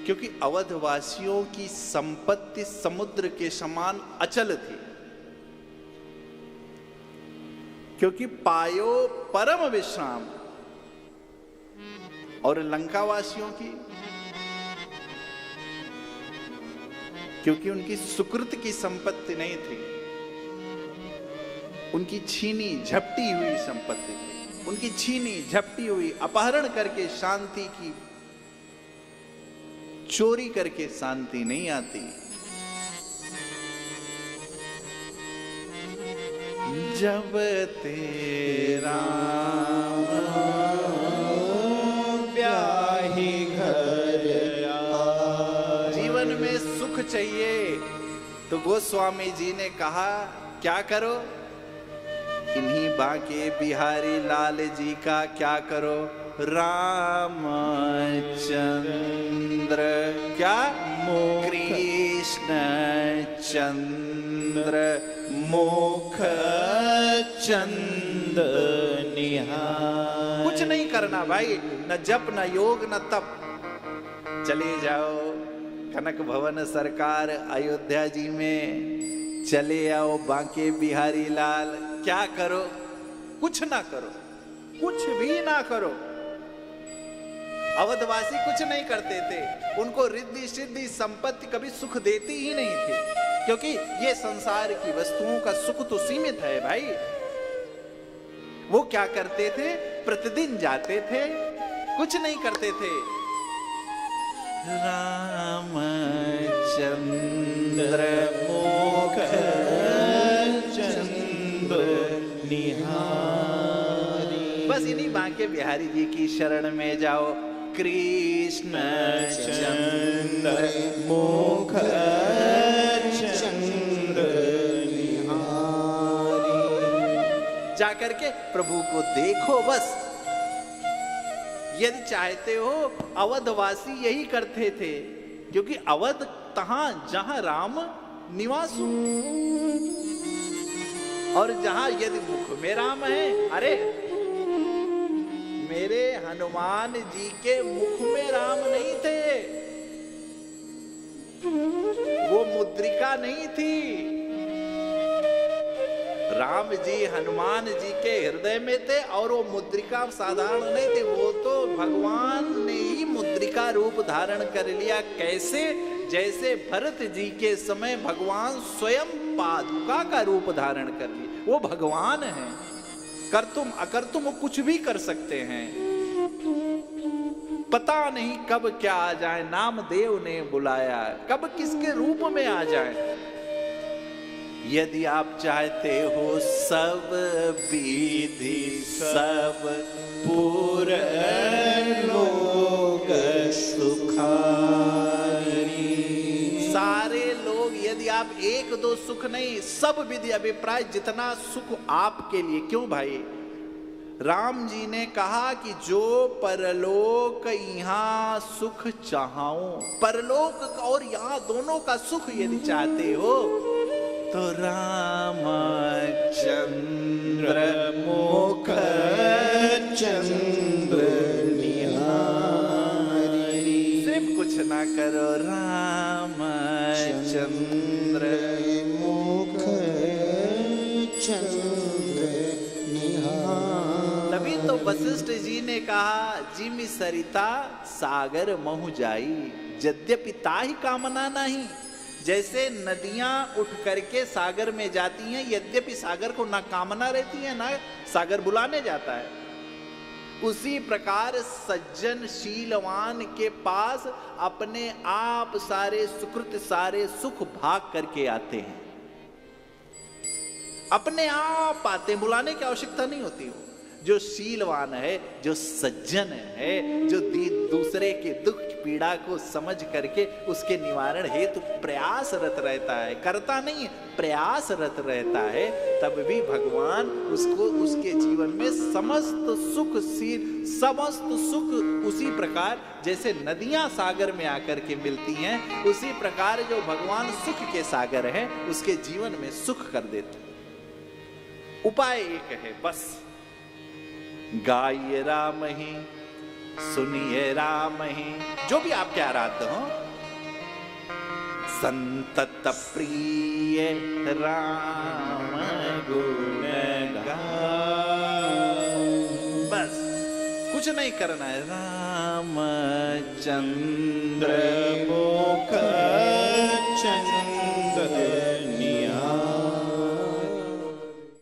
क्योंकि अवधवासियों की संपत्ति समुद्र के समान अचल थी, क्योंकि पायो परम विश्राम। और लंकावासियों की, क्योंकि उनकी सुकृत की संपत्ति नहीं थी, उनकी छीनी झपटी हुई संपत्ति थी, उनकी छीनी झपटी हुई, अपहरण करके शांति की, चोरी करके शांति नहीं आती। जब तेरा ब्याही घर जीवन में सुख चाहिए तो गोस्वामी जी ने कहा क्या करो, इन्हीं बांके बिहारी लाल जी का क्या करो, रामचंद्र क्या कृष्ण चंद्र मुख चंद निहार। कुछ नहीं करना भाई, न जप न योग न तप। चले जाओ कनक भवन सरकार अयोध्या जी में, चले आओ बांके बिहारी लाल, क्या करो, कुछ ना करो, कुछ भी ना करो। अवधवासी कुछ नहीं करते थे, उनको रिद्धि सिद्धि संपत्ति कभी सुख देती ही नहीं थी, क्योंकि ये संसार की वस्तुओं का सुख तो सीमित है भाई। वो क्या करते थे, प्रतिदिन जाते थे, कुछ नहीं करते थे। रामचंद्र मुख चंद्र निहारी। बस इन्हीं बांके बिहारी जी की शरण में जाओ। कृष्ण चंद्र मुख चंद्र निहारी। जाकर के प्रभु को देखो बस। यदि चाहते हो, अवधवासी यही करते थे, क्योंकि अवध तहां जहां राम निवास हो, और जहां यदि मुख में राम है, अरे मेरे हनुमान जी के मुख में राम नहीं थे, वो मुद्रिका नहीं थी। राम जी हनुमान जी के हृदय में थे, और वो मुद्रिका साधारण नहीं थे, वो तो भगवान ने ही मुद्रिका रूप धारण कर लिया। कैसे? जैसे भरत जी के समय भगवान स्वयं पादुका का रूप धारण कर लिए। वो भगवान है, कर्तुम अकर्तुम कुछ भी कर सकते हैं। पता नहीं कब क्या आ जाए, नामदेव ने बुलाया, कब किसके रूप में आ जाए। यदि आप चाहते हो सब विधि सब पूर्ण लोक सुखारी, सारे लोग, यदि आप एक दो सुख नहीं, सब विधि अभिप्राय जितना सुख आपके लिए। क्यों भाई? राम जी ने कहा कि जो परलोक यहाँ सुख चाहूं, परलोक और यहाँ दोनों का सुख यदि चाहते हो तो रामचंद्र मुख चंद्र निहारी। सिर्फ कुछ ना करो, रामचंद्र मुख चंद्र निहारी। तभी तो वशिष्ठ जी ने कहा, जिमि सरिता सागर महु जाई, यद्यपि ताहि कामना नहीं, जैसे नदियां उठ करके सागर में जाती हैं, यद्यपि सागर को ना कामना रहती है ना सागर बुलाने जाता है, उसी प्रकार सज्जन शीलवान के पास अपने आप सारे सुकृत सारे सुख भाग करके आते हैं, अपने आप आते, बुलाने की आवश्यकता नहीं होती। हो जो शीलवान है, जो सज्जन है, जो दूसरे के दुख पीड़ा को समझ करके उसके निवारण हेतु प्रयासरत रहता है, करता नहीं प्रयासरत रहता है, तब भी भगवान उसको उसके जीवन में समस्त सुख उसी प्रकार जैसे नदियां सागर में आकर के मिलती हैं, उसी प्रकार जो भगवान सुख के सागर हैं उसके जीवन में सुख कर देते। उपाय एक है बस, गाइए राम ही, सुनिए राम ही, जो भी आपके आराध्य हो, संतत प्रिय राम गुण गाओ, बस कुछ नहीं करना है। रामचंद्र